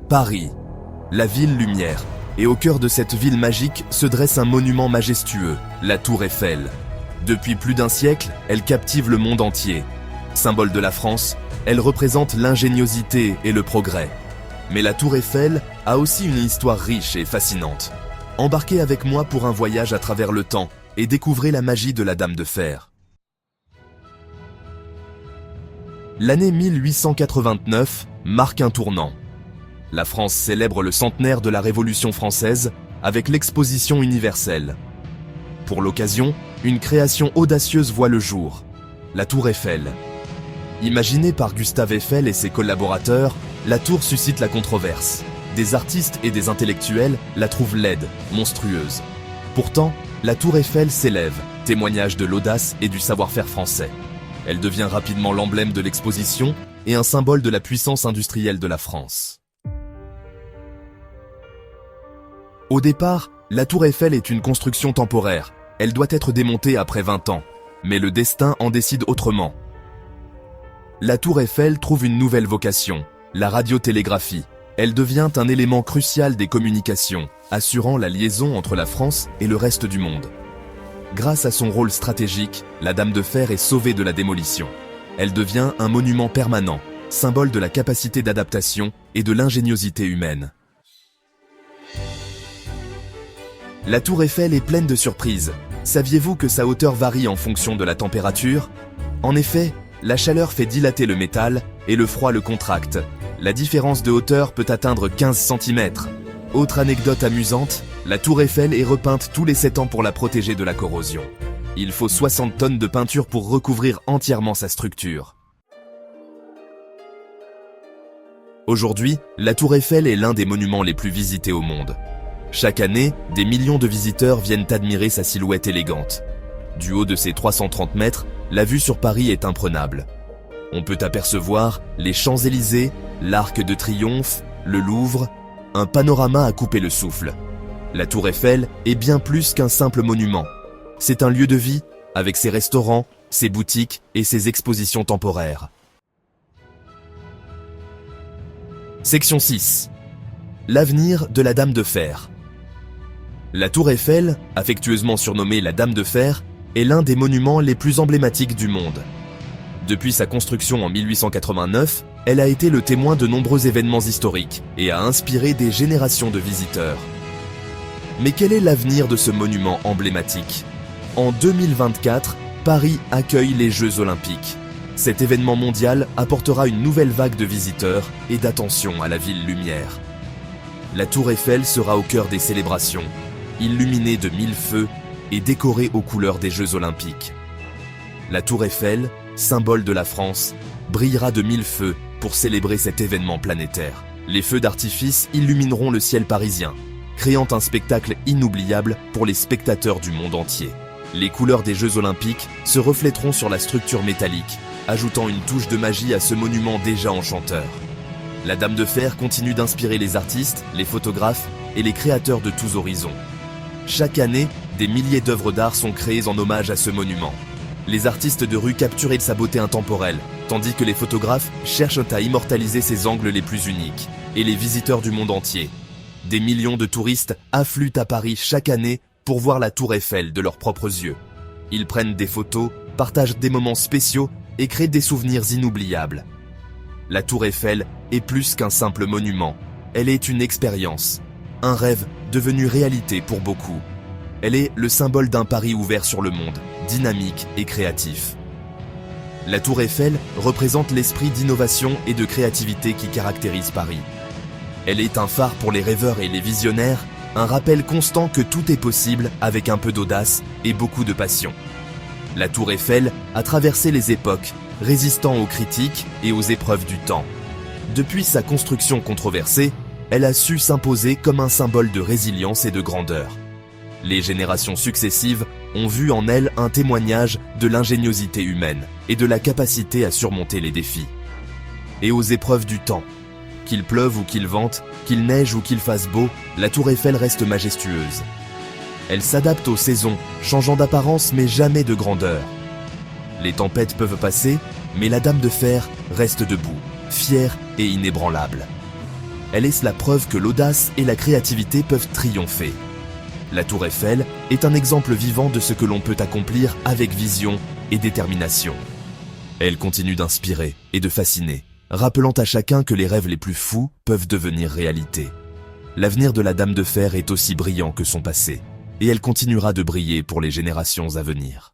Paris, la ville lumière. Et au cœur de cette ville magique se dresse un monument majestueux, la Tour Eiffel. Depuis plus d'un siècle, elle captive le monde entier. Symbole de la France, elle représente l'ingéniosité et le progrès. Mais la Tour Eiffel a aussi une histoire riche et fascinante. Embarquez avec moi pour un voyage à travers le temps et découvrez la magie de la Dame de Fer. L'année 1889 marque un tournant. La France célèbre le centenaire de la Révolution française avec l'Exposition universelle. Pour l'occasion, une création audacieuse voit le jour, la Tour Eiffel. Imaginée par Gustave Eiffel et ses collaborateurs, la tour suscite la controverse. Des artistes et des intellectuels la trouvent laide, monstrueuse. Pourtant, la Tour Eiffel s'élève, témoignage de l'audace et du savoir-faire français. Elle devient rapidement l'emblème de l'exposition et un symbole de la puissance industrielle de la France. Au départ, la Tour Eiffel est une construction temporaire. Elle doit être démontée après 20 ans. Mais le destin en décide autrement. La Tour Eiffel trouve une nouvelle vocation, la radiotélégraphie. Elle devient un élément crucial des communications, assurant la liaison entre la France et le reste du monde. Grâce à son rôle stratégique, la Dame de Fer est sauvée de la démolition. Elle devient un monument permanent, symbole de la capacité d'adaptation et de l'ingéniosité humaine. La Tour Eiffel est pleine de surprises. Saviez-vous que sa hauteur varie en fonction de la température? En effet, la chaleur fait dilater le métal et le froid le contracte. La différence de hauteur peut atteindre 15 cm. Autre anecdote amusante, la Tour Eiffel est repeinte tous les 7 ans pour la protéger de la corrosion. Il faut 60 tonnes de peinture pour recouvrir entièrement sa structure. Aujourd'hui, la Tour Eiffel est l'un des monuments les plus visités au monde. Chaque année, des millions de visiteurs viennent admirer sa silhouette élégante. Du haut de ses 330 mètres, la vue sur Paris est imprenable. On peut apercevoir les Champs-Élysées, l'Arc de Triomphe, le Louvre, un panorama à couper le souffle. La Tour Eiffel est bien plus qu'un simple monument. C'est un lieu de vie, avec ses restaurants, ses boutiques et ses expositions temporaires. Section 6. L'avenir de la Dame de Fer. La Tour Eiffel, affectueusement surnommée la Dame de Fer, est l'un des monuments les plus emblématiques du monde. Depuis sa construction en 1889, elle a été le témoin de nombreux événements historiques et a inspiré des générations de visiteurs. Mais quel est l'avenir de ce monument emblématique? En 2024, Paris accueille les Jeux Olympiques. Cet événement mondial apportera une nouvelle vague de visiteurs et d'attention à la ville lumière. La Tour Eiffel sera au cœur des célébrations, illuminée de 1000 feux et décorée aux couleurs des Jeux Olympiques. La Tour Eiffel, symbole de la France, brillera de 1000 feux pour célébrer cet événement planétaire. Les feux d'artifice illumineront le ciel parisien, créant un spectacle inoubliable pour les spectateurs du monde entier. Les couleurs des Jeux Olympiques se reflèteront sur la structure métallique, ajoutant une touche de magie à ce monument déjà enchanteur. La Dame de Fer continue d'inspirer les artistes, les photographes et les créateurs de tous horizons. Chaque année, des milliers d'œuvres d'art sont créées en hommage à ce monument. Les artistes de rue capturent sa beauté intemporelle, tandis que les photographes cherchent à immortaliser ses angles les plus uniques, et les visiteurs du monde entier. Des millions de touristes affluent à Paris chaque année pour voir la Tour Eiffel de leurs propres yeux. Ils prennent des photos, partagent des moments spéciaux et créent des souvenirs inoubliables. La Tour Eiffel est plus qu'un simple monument. Elle est une expérience, un rêve devenu réalité pour beaucoup. Elle est le symbole d'un Paris ouvert sur le monde, dynamique et créatif. La Tour Eiffel représente l'esprit d'innovation et de créativité qui caractérise Paris. Elle est un phare pour les rêveurs et les visionnaires, un rappel constant que tout est possible avec un peu d'audace et beaucoup de passion. La Tour Eiffel a traversé les époques, résistant aux critiques et aux épreuves du temps. Depuis sa construction controversée, elle a su s'imposer comme un symbole de résilience et de grandeur. Les générations successives ont vu en elle un témoignage de l'ingéniosité humaine et de la capacité à surmonter les défis. Et aux épreuves du temps, qu'il pleuve ou qu'il vente, qu'il neige ou qu'il fasse beau, la Tour Eiffel reste majestueuse. Elle s'adapte aux saisons, changeant d'apparence mais jamais de grandeur. Les tempêtes peuvent passer, mais la Dame de Fer reste debout, fière et inébranlable. elle est la preuve que l'audace et la créativité peuvent triompher. La Tour Eiffel est un exemple vivant de ce que l'on peut accomplir avec vision et détermination. Elle continue d'inspirer et de fasciner, rappelant à chacun que les rêves les plus fous peuvent devenir réalité. L'avenir de la Dame de Fer est aussi brillant que son passé, et elle continuera de briller pour les générations à venir.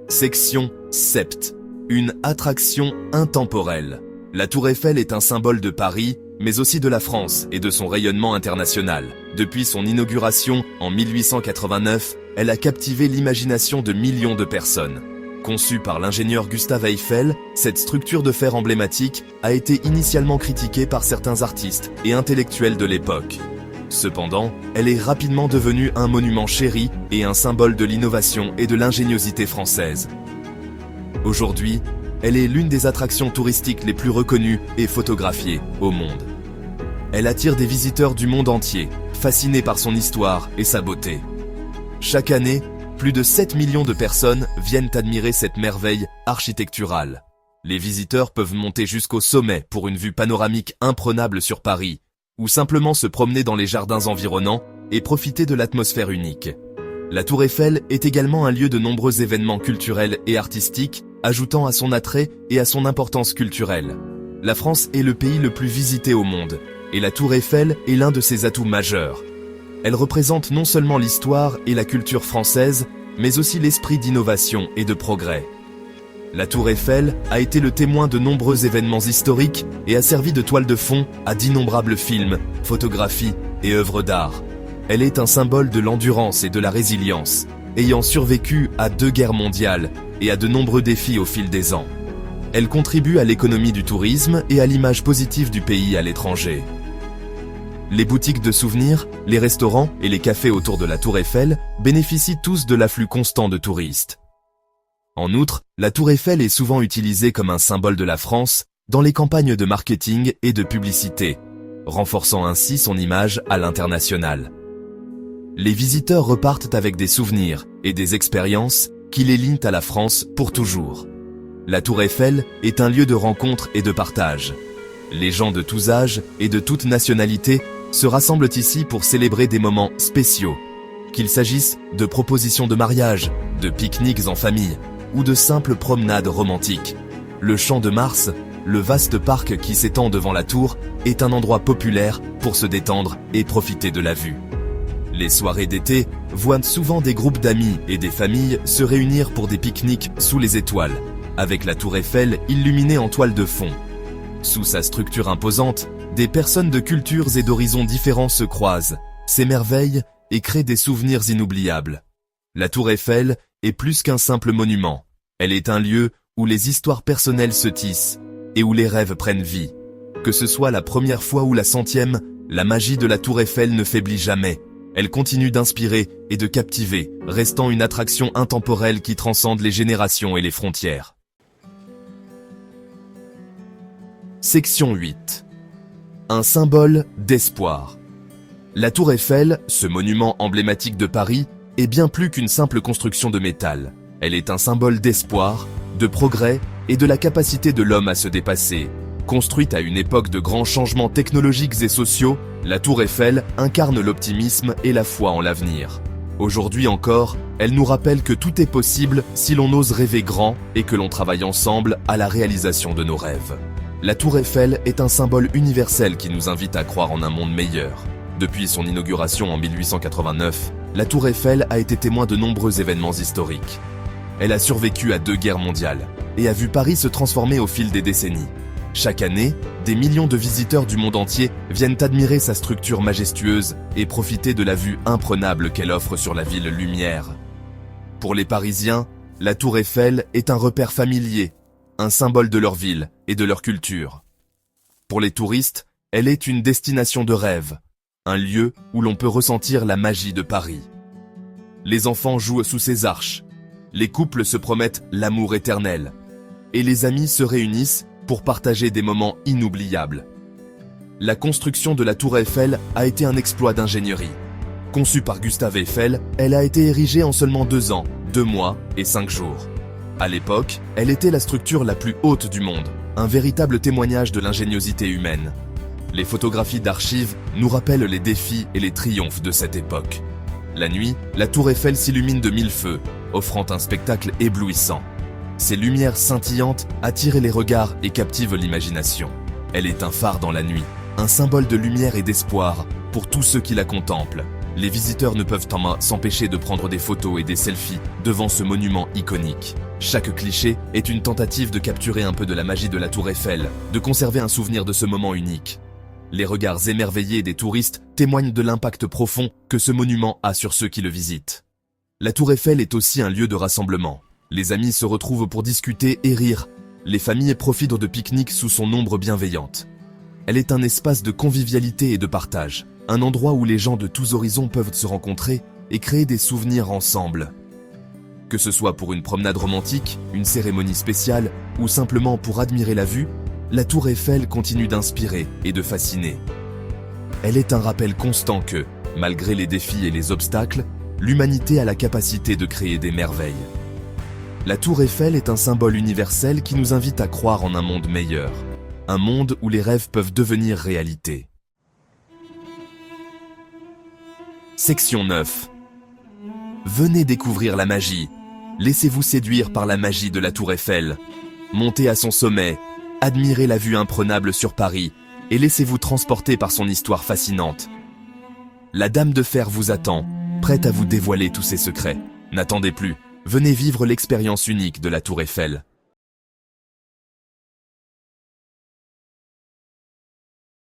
Section Sept. Une attraction intemporelle. La Tour Eiffel est un symbole de Paris, mais aussi de la France et de son rayonnement international. Depuis son inauguration en 1889, elle a captivé l'imagination de millions de personnes. Conçue par l'ingénieur Gustave Eiffel, cette structure de fer emblématique a été initialement critiquée par certains artistes et intellectuels de l'époque. Cependant, elle est rapidement devenue un monument chéri et un symbole de l'innovation et de l'ingéniosité française. Aujourd'hui, elle est l'une des attractions touristiques les plus reconnues et photographiées au monde. Elle attire des visiteurs du monde entier, fascinés par son histoire et sa beauté. Chaque année, plus de 7 millions de personnes viennent admirer cette merveille architecturale. Les visiteurs peuvent monter jusqu'au sommet pour une vue panoramique imprenable sur Paris, ou simplement se promener dans les jardins environnants et profiter de l'atmosphère unique. La Tour Eiffel est également un lieu de nombreux événements culturels et artistiques, ajoutant à son attrait et à son importance culturelle. La France est le pays le plus visité au monde, et la Tour Eiffel est l'un de ses atouts majeurs. Elle représente non seulement l'histoire et la culture française, mais aussi l'esprit d'innovation et de progrès. La Tour Eiffel a été le témoin de nombreux événements historiques et a servi de toile de fond à d'innombrables films, photographies et œuvres d'art. Elle est un symbole de l'endurance et de la résilience, ayant survécu à 2 guerres mondiales et à de nombreux défis au fil des ans. Elle contribue à l'économie du tourisme et à l'image positive du pays à l'étranger. Les boutiques de souvenirs, les restaurants et les cafés autour de la Tour Eiffel bénéficient tous de l'afflux constant de touristes. En outre, la Tour Eiffel est souvent utilisée comme un symbole de la France dans les campagnes de marketing et de publicité, renforçant ainsi son image à l'international. Les visiteurs repartent avec des souvenirs et des expériences qui les lient à la France pour toujours. La Tour Eiffel est un lieu de rencontre et de partage. Les gens de tous âges et de toutes nationalités se rassemblent ici pour célébrer des moments spéciaux, qu'il s'agisse de propositions de mariage, de pique-niques en famille ou de simples promenades romantiques. Le Champ de Mars, le vaste parc qui s'étend devant la tour, est un endroit populaire pour se détendre et profiter de la vue. Les soirées d'été voient souvent des groupes d'amis et des familles se réunir pour des pique-niques sous les étoiles, avec la Tour Eiffel illuminée en toile de fond. Sous sa structure imposante, des personnes de cultures et d'horizons différents se croisent, s'émerveillent et créent des souvenirs inoubliables. La Tour Eiffel est plus qu'un simple monument. Elle est un lieu où les histoires personnelles se tissent et où les rêves prennent vie. Que ce soit la première fois ou la 100e, la magie de la Tour Eiffel ne faiblit jamais. Elle continue d'inspirer et de captiver, restant une attraction intemporelle qui transcende les générations et les frontières. Section 8. Un symbole d'espoir. La Tour Eiffel, ce monument emblématique de Paris, est bien plus qu'une simple construction de métal. Elle est un symbole d'espoir, de progrès et de la capacité de l'homme à se dépasser. Construite à une époque de grands changements technologiques et sociaux, la Tour Eiffel incarne l'optimisme et la foi en l'avenir. Aujourd'hui encore, elle nous rappelle que tout est possible si l'on ose rêver grand et que l'on travaille ensemble à la réalisation de nos rêves. La Tour Eiffel est un symbole universel qui nous invite à croire en un monde meilleur. Depuis son inauguration en 1889, la Tour Eiffel a été témoin de nombreux événements historiques. Elle a survécu à 2 guerres mondiales et a vu Paris se transformer au fil des décennies. Chaque année, des millions de visiteurs du monde entier viennent admirer sa structure majestueuse et profiter de la vue imprenable qu'elle offre sur la ville lumière. Pour les Parisiens, la Tour Eiffel est un repère familier, un symbole de leur ville et de leur culture. Pour les touristes, elle est une destination de rêve, un lieu où l'on peut ressentir la magie de Paris. Les enfants jouent sous ses arches, les couples se promettent l'amour éternel, et les amis se réunissent pour partager des moments inoubliables. La construction de la Tour Eiffel a été un exploit d'ingénierie. Conçue par Gustave Eiffel, elle a été érigée en seulement 2 ans, 2 mois et 5 jours. À l'époque, elle était la structure la plus haute du monde, un véritable témoignage de l'ingéniosité humaine. Les photographies d'archives nous rappellent les défis et les triomphes de cette époque. La nuit, la tour Eiffel s'illumine de mille feux, offrant un spectacle éblouissant. Ses lumières scintillantes attirent les regards et captivent l'imagination. Elle est un phare dans la nuit, un symbole de lumière et d'espoir pour tous ceux qui la contemplent. Les visiteurs ne peuvent s'empêcher de prendre des photos et des selfies devant ce monument iconique. Chaque cliché est une tentative de capturer un peu de la magie de la tour Eiffel, de conserver un souvenir de ce moment unique. Les regards émerveillés des touristes témoignent de l'impact profond que ce monument a sur ceux qui le visitent. La tour Eiffel est aussi un lieu de rassemblement. Les amis se retrouvent pour discuter et rire. Les familles profitent de pique-niques sous son ombre bienveillante. Elle est un espace de convivialité et de partage, un endroit où les gens de tous horizons peuvent se rencontrer et créer des souvenirs ensemble. Que ce soit pour une promenade romantique, une cérémonie spéciale ou simplement pour admirer la vue, la tour Eiffel continue d'inspirer et de fasciner. Elle est un rappel constant que, malgré les défis et les obstacles, l'humanité a la capacité de créer des merveilles. La tour Eiffel est un symbole universel qui nous invite à croire en un monde meilleur, un monde où les rêves peuvent devenir réalité. Section 9. Venez découvrir la magie. Laissez-vous séduire par la magie de la tour Eiffel. Montez à son sommet, admirez la vue imprenable sur Paris et laissez-vous transporter par son histoire fascinante. La Dame de Fer vous attend, prête à vous dévoiler tous ses secrets. N'attendez plus, venez vivre l'expérience unique de la tour Eiffel.